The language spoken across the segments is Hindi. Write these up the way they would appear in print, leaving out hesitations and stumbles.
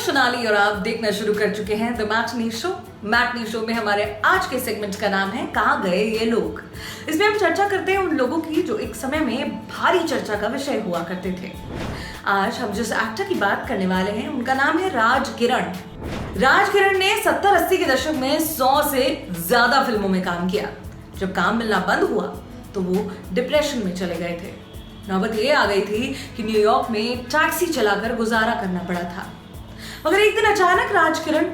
सोनाली और आप देखना शुरू कर चुके हैं the matinee show. Matinee show में हमारे आज के सेगमेंट का नाम है कहाँ गए ये लोग। इसमें हम चर्चा करते हैं उन लोगों की जो एक समय में भारी चर्चा का विषय हुआ करते थे। आज हम जिस एक्टर की बात करने वाले हैं उनका नाम है राज किरण। राज किरण ने 70-80 के दशक में 100 से ज्यादा फिल्मों में काम किया। जब काम मिलना बंद हुआ तो वो डिप्रेशन में चले गए थे। नौबत ये आ गई थी कि न्यूयॉर्क में टैक्सी चलाकर गुजारा करना पड़ा था। मगर एक दिन अचानक राज किरण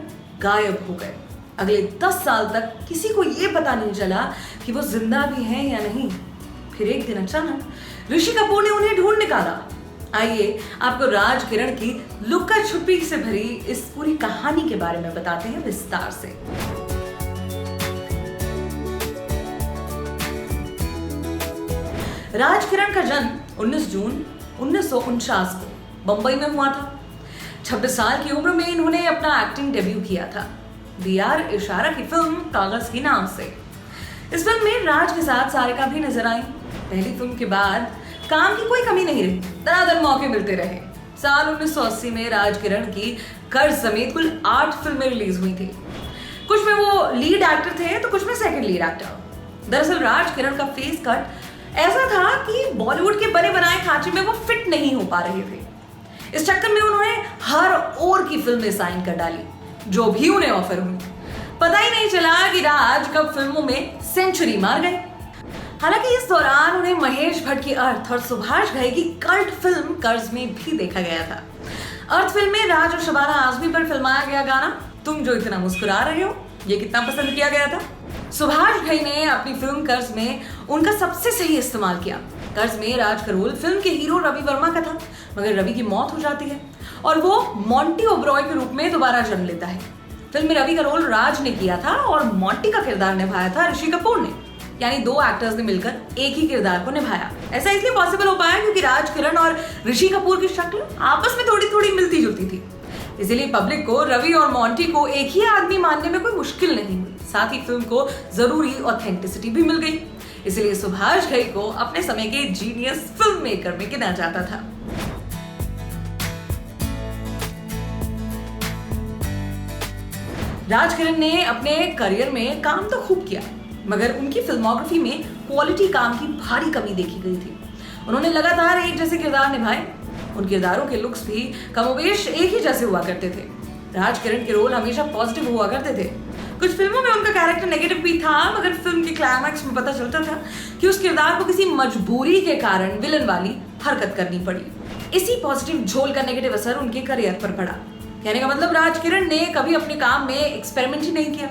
गायब हो गए। अगले 10 साल तक किसी को ये पता नहीं चला कि वो जिंदा भी हैं या नहीं। फिर एक दिन अचानक ऋषि कपूर ने उन्हें ढूंढ निकाला। आइए आपको राज किरण की लुक्का छुपी से भरी इस पूरी कहानी के बारे में बताते हैं विस्तार से। राज किरण का जन्म 19 जून 1949 को बंबई में हुआ था। 26 साल की उम्र में इन्होंने अपना एक्टिंग डेब्यू किया था दीयार इशारा की फिल्म कागज के नाम से। इस फिल्म में राज के साथ सारिका भी नजर आई। पहली फिल्म के बाद काम की कोई कमी नहीं रही, दनादन मौके मिलते रहे। साल 1980 में राज किरण की कर्ज समेत कुल 8 फिल्में रिलीज हुई थी। कुछ में वो लीड एक्टर थे तो कुछ में सेकंड लीड एक्टर। दरअसल राज किरण का फेस कट ऐसा था कि बॉलीवुड के बने बनाए खांचे में वो फिट नहीं हो पा रहे थे। इस चक्कर में उन्होंने हर ओर की फिल्में साइन कर डाली जो भी उन्हें ऑफर हुई। पता ही नहीं चला कि राज कब फिल्मों में सेंचुरी मार गए। हालांकि इस दौरान उन्हें महेश भट्ट की अर्थ और सुभाष घई की कल्ट फिल्म कर्ज में भी देखा गया था। अर्थ फिल्म में राज और शबाना आजमी पर फिल्माया गया गाना तुम जो इतना मुस्कुरा रहे हो ये कितना पसंद किया गया था। सुभाष घई ने अपनी फिल्म कर्ज में उनका सबसे सही इस्तेमाल किया। कर्ज में राज का रोल फिल्म के हीरो रवि वर्मा का था, मगर रवि की मौत हो जाती है और वो मोंटी ओबरॉय के रूप में दोबारा जन्म लेता है। फिल्म में रवि का रोल राज ने किया था और मोंटी का किरदार निभाया था ऋषि कपूर ने। यानी 2 एक्टर्स ने मिलकर एक ही किरदार को निभाया। ऐसा इसलिए पॉसिबल हो पाया क्योंकि राज किरण और ऋषि कपूर की शक्ल आपस में थोड़ी थोड़ी मिलती जुलती थी। इसीलिए पब्लिक को रवि और मोंटी को एक ही आदमी मानने में कोई मुश्किल नहीं हुई। साथ ही फिल्म को जरूरी ऑथेंटिसिटी भी मिल गई। इसलिए सुभाष घई को अपने समय के जीनियस फिल्म मेकर में गिना जाता था। राज किरण ने अपने करियर में काम तो खूब किया, मगर उनकी फिल्मोग्राफी में क्वालिटी काम की भारी कमी देखी गई थी। उन्होंने लगातार एक जैसे किरदार निभाए। उन किरदारों के लुक्स भी कमोबेश एक ही जैसे हुआ करते थे। राज किरण के रोल हमेशा पॉजिटिव हुआ करते थे। कुछ फिल्मों में उनका कैरेक्टर नेगेटिव भी था, मगर फिल्म के क्लाइमैक्स में पता चलता था कि उस किरदार को किसी मजबूरी के कारण विलन वाली हरकत करनी पड़ी। इसी पॉजिटिव झोल का नेगेटिव असर उनके करियर पर पड़ा। कहने का मतलब राज किरण ने कभी अपने काम में एक्सपेरिमेंट ही नहीं किया।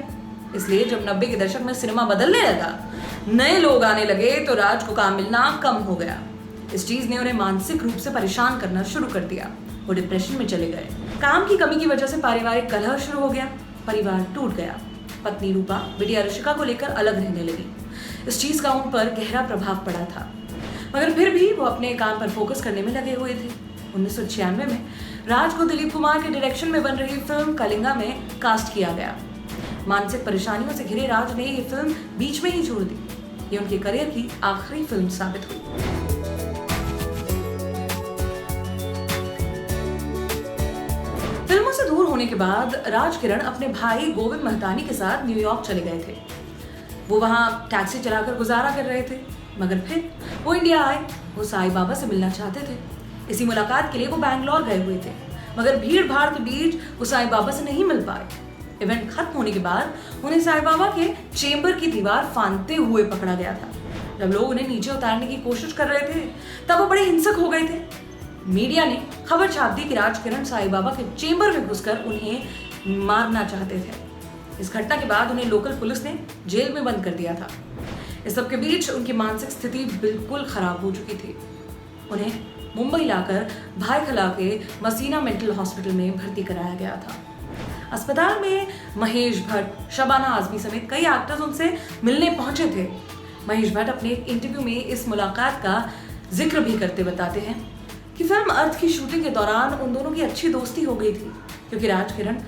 इसलिए जब 90 के दशक में सिनेमा बदलने लगा, नए लोग आने लगे तो राज को काम मिलना कम हो गया। इस चीज ने उन्हें मानसिक रूप से परेशान करना शुरू कर दिया। वो डिप्रेशन में चले गए। काम की कमी की वजह से पारिवारिक कलह शुरू हो गया। परिवार टूट गया। पत्नी रूपा बिटिया ऋषिका को लेकर अलग रहने लगी। इस चीज का उन पर गहरा प्रभाव पड़ा था, मगर फिर भी वो अपने काम पर फोकस करने में लगे हुए थे। 1996 में राज को दिलीप कुमार के डायरेक्शन में बन रही फिल्म कलिंगा में कास्ट किया गया। मानसिक परेशानियों से घिरे राज ने ये फिल्म बीच में ही छोड़ दी। ये उनके करियर की आखिरी फिल्म साबित हुई। फिल्मों से दूर होने के बाद राज किरण अपने भाई गोविंद महतानी के साथ न्यूयॉर्क चले गए थे। वो वहां टैक्सी चलाकर गुजारा कर रहे थे, मगर फिर वो इंडिया आए। वो साईं बाबा से मिलना चाहते थे। इसी मुलाकात के लिए वो बैंगलोर गए हुए थे, मगर भीड़ भाड़ के बीच वो साईं बाबा से नहीं मिल पाए। इवेंट खत्म होने के बाद उन्हें साईं बाबा के चेंबर की दीवार फांदते हुए पकड़ा गया था। जब लोग उन्हें नीचे उतारने की कोशिश कर रहे थे तब वो बड़े हिंसक हो गए थे। मीडिया ने खबर छाप दी कि राज किरण साईं बाबा के चेंबर में घुसकर उन्हें मारना चाहते थे। इस घटना के बाद उन्हें लोकल पुलिस ने जेल में बंद कर दिया था। इस सब के बीच उनकी मानसिक स्थिति बिल्कुल खराब हो चुकी थी। उन्हें मुंबई लाकर भाईखला के मसीना मेंटल हॉस्पिटल में भर्ती कराया गया था। अस्पताल में महेश भट्ट, शबाना आजमी समेत कई एक्टर्स उनसे मिलने पहुंचे थे। महेश भट्ट अपने एक इंटरव्यू में इस मुलाकात का जिक्र भी करते बताते हैं कि फिल्म अर्थ की शूटिंग के दौरान उन दोनों की अच्छी दोस्ती हो गई थी, क्योंकि राज किरण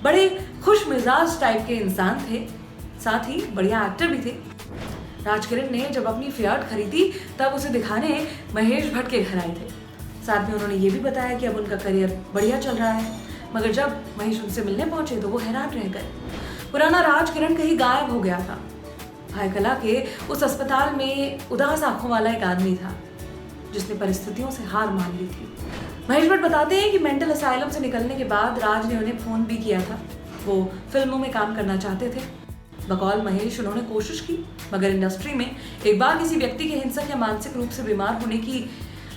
बड़े खुश मिजाज टाइप के इंसान थे, साथ ही बढ़िया एक्टर भी थे। राज किरण ने जब अपनी फियाट खरीदी तब उसे दिखाने महेश भट्ट के घर आए थे। साथ में उन्होंने ये भी बताया कि अब उनका करियर बढ़िया चल रहा है। मगर जब महेश उनसे मिलने पहुंचे तो वो हैरान रह गए। पुराना राज किरण कहीं गायब हो गया था। भाई कला के उस अस्पताल में उदास आंखों वाला एक आदमी था जिसने परिस्थितियों से हार मान ली थी। महेश भट्ट बताते हैं कि मेंटल असाइलम से निकलने के बाद राज ने उन्हें फोन भी किया था। वो फिल्मों में काम करना चाहते थे। बकौल महेश उन्होंने कोशिश की, मगर इंडस्ट्री में एक बार किसी व्यक्ति के हिंसक या मानसिक रूप से बीमार होने की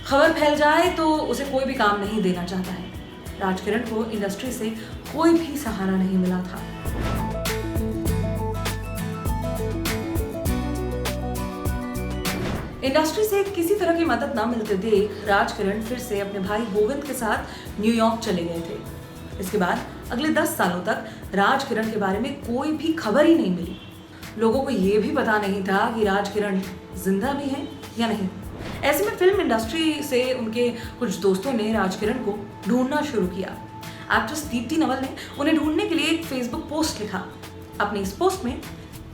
खबर फैल जाए तो उसे कोई भी काम नहीं देना चाहता है। राज किरण को इंडस्ट्री से कोई भी सहारा नहीं मिला था। इंडस्ट्री से किसी तरह की मदद ना मिलते देख राज किरण फिर से अपने भाई गोविंद के साथ न्यूयॉर्क चले गए थे। इसके बाद अगले 10 सालों तक राज किरण के बारे में कोई भी खबर ही नहीं मिली। लोगों को ये भी पता नहीं था कि राज किरण जिंदा भी हैं या नहीं। ऐसे में फिल्म इंडस्ट्री से उनके कुछ दोस्तों ने राज किरण को ढूंढना शुरू किया। एक्ट्रेस दीप्ति नवल ने उन्हें ढूंढने के लिए एक फेसबुक पोस्ट लिखा। अपने इस पोस्ट में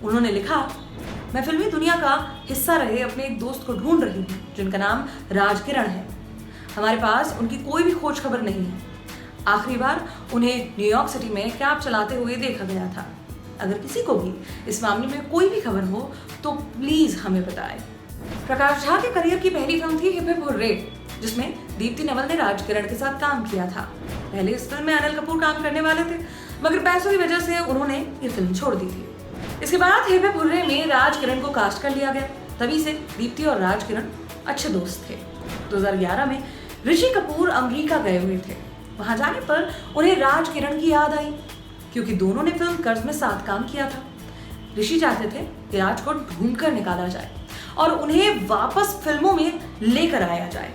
उन्होंने लिखा, मैं फिल्मी दुनिया का हिस्सा रहे अपने एक दोस्त को ढूंढ रही हूँ जिनका नाम राज किरण है। हमारे पास उनकी कोई भी खोज खबर नहीं है। आखिरी बार उन्हें न्यूयॉर्क सिटी में कैब चलाते हुए देखा गया था। अगर किसी को भी इस मामले में कोई भी खबर हो तो प्लीज हमें बताएं। प्रकाश झा के करियर की पहली फिल्म थी हिप हिप हुर्रे, जिसमें दीप्ति नवल ने राज किरण के साथ काम किया था। पहले इस फिल्म में अनिल कपूर काम करने वाले थे, मगर पैसों की वजह से उन्होंने ये फिल्म छोड़ दी थी। इसके बाद हिप हिप हुर्रे में राज किरण को कास्ट कर लिया गया। तभी से दीप्ति और राज किरण अच्छे दोस्त थे। 2011 में ऋषि कपूर अमेरिका गए हुए थे। वहां जाने पर उन्हें राज किरण की याद आई, क्योंकि दोनों ने फिल्म कर्ज में साथ काम किया था। ऋषि चाहते थे कि राज को ढूंढ कर निकाला जाए और उन्हें वापस फिल्मों में लेकर आया जाए।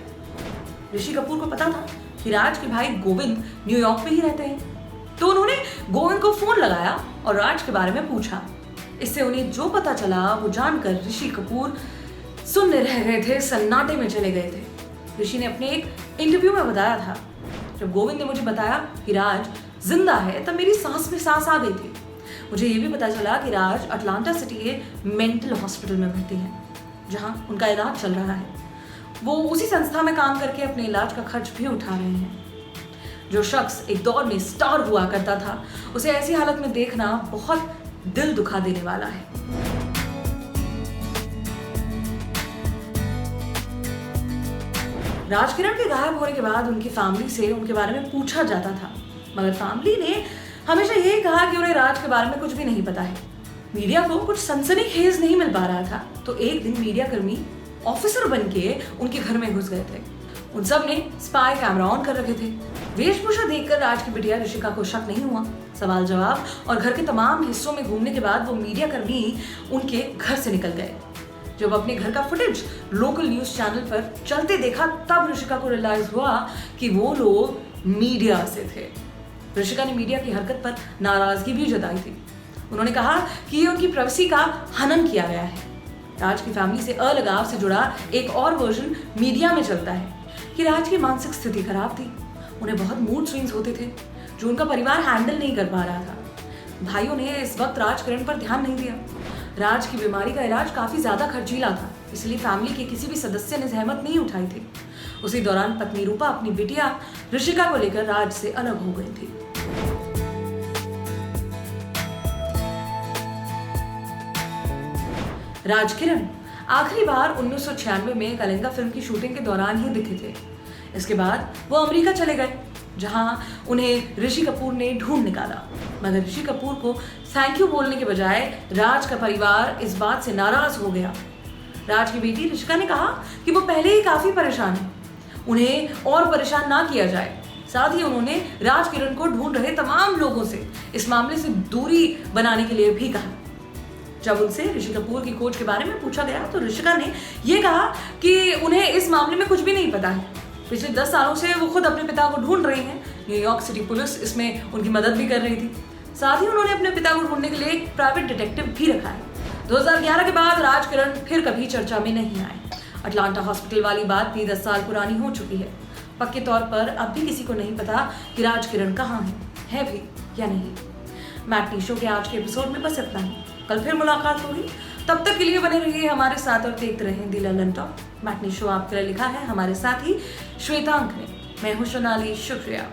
ऋषि कपूर को पता था कि राज के भाई गोविंद न्यूयॉर्क में ही रहते हैं, तो उन्होंने गोविंद को फोन लगाया और राज के बारे में पूछा। इससे उन्हें जो पता चला वो जानकर ऋषि कपूर सुनने रह गए थे, सन्नाटे में चले गए थे। ऋषि ने अपने एक इंटरव्यू में बताया था, जब गोविंद ने मुझे बताया कि राज जिंदा है तब मेरी सांस में सांस आ गई थी। मुझे ये भी पता चला कि राज अटलांटा सिटी के मेंटल हॉस्पिटल में भर्ती हैं, जहां उनका इलाज चल रहा है। वो उसी संस्था में काम करके अपने इलाज का खर्च भी उठा रहे हैं। जो शख्स एक दौर में स्टार हुआ करता था, उसे ऐसी हालत में देखना बहुत दिल दुखा देने वाला है। राज किरण के गायब होने के बाद उनकी फैमिली से उनके बारे में पूछा जाता था, मगर फैमिली ने हमेशा यही कहा कि उन्हें राज के बारे में कुछ भी नहीं पता है। मीडिया को कुछ सनसनीखेज नहीं मिल पा रहा था, तो एक दिन मीडिया कर्मी ऑफिसर बनके उनके घर में घुस गए थे। उन सब ने स्पाई कैमरा ऑन कर रखे थे। वेशभूषा देखकर राज की बिटिया ऋषिका को शक नहीं हुआ। सवाल जवाब और घर के तमाम हिस्सों में घूमने के बाद वो मीडिया कर्मी उनके घर से निकल गए। जब अपने घर का फुटेज लोकल न्यूज चैनल पर चलते देखा तब ऋषिका को रियलाइज हुआ कि वो लोग मीडिया से थे। ऋषिका ने मीडिया की हरकत पर नाराजगी भी जताई थी। उन्होंने कहा कि ये उनकी प्राइवेसी का हनन किया गया है। राज की फैमिली से अलगाव से जुड़ा एक और वर्जन मीडिया में चलता है कि राज की मानसिक स्थिति खराब थी। उन्हें बहुत मूड स्विंग्स होते थे जो उनका परिवार हैंडल नहीं कर पा रहा था। भाइयों ने इस वक्त राज किरण पर ध्यान नहीं दिया। राज की बीमारी का इलाज काफी ज्यादा खर्चीला था, इसलिए फैमिली के किसी भी सदस्य ने जहमत नहीं उठाई थी। उसी दौरान पत्नी रूपा अपनी बिटिया ऋषिका को लेकर राज से अलग हो गई थी। राज किरण आखिरी बार 1996 में कलिंगा फिल्म की शूटिंग के दौरान ही दिखे थे। इसके बाद वो अमेरिका चले गए, जहां उन्हें ऋषि कपूर ने ढूंढ निकाला। मगर ऋषि कपूर को थैंक यू बोलने के बजाय राज का परिवार इस बात से नाराज हो गया। राज की बेटी ऋषिका ने कहा कि वो पहले ही काफी परेशान है, उन्हें और परेशान ना किया जाए। साथ ही उन्होंने राज किरण को ढूंढ रहे तमाम लोगों से इस मामले से दूरी बनाने के लिए भी कहा। जब उनसे ऋषि कपूर की खोज के बारे में पूछा गया तो ऋषिका ने यह कहा कि उन्हें इस मामले में कुछ भी नहीं पता है। पिछले 10 सालों से वो खुद अपने पिता को ढूंढ रही हैं। न्यूयॉर्क सिटी पुलिस इसमें उनकी मदद भी कर रही थी। साथ ही उन्होंने अपने पिता को ढूंढने के लिए एक प्राइवेट डिटेक्टिव भी रखा है। 2011 के बाद राज किरण फिर कभी चर्चा में नहीं आए। अटलांटा हॉस्पिटल वाली बात भी 10 साल पुरानी हो चुकी है। पक्के तौर पर अब भी किसी को नहीं पता कि राज किरण कहाँ है भी या नहीं। मैटनी शो के आज के एपिसोड में बस इतना ही। कल फिर मुलाकात होगी, तब तक के लिए बने रहिए हमारे साथ और देखते रहें दी लंदन टॉक। मैटनी शो आपके लिए लिखा है हमारे साथी श्वेतांक ने। मैं हूं सोनाली, शुक्रिया।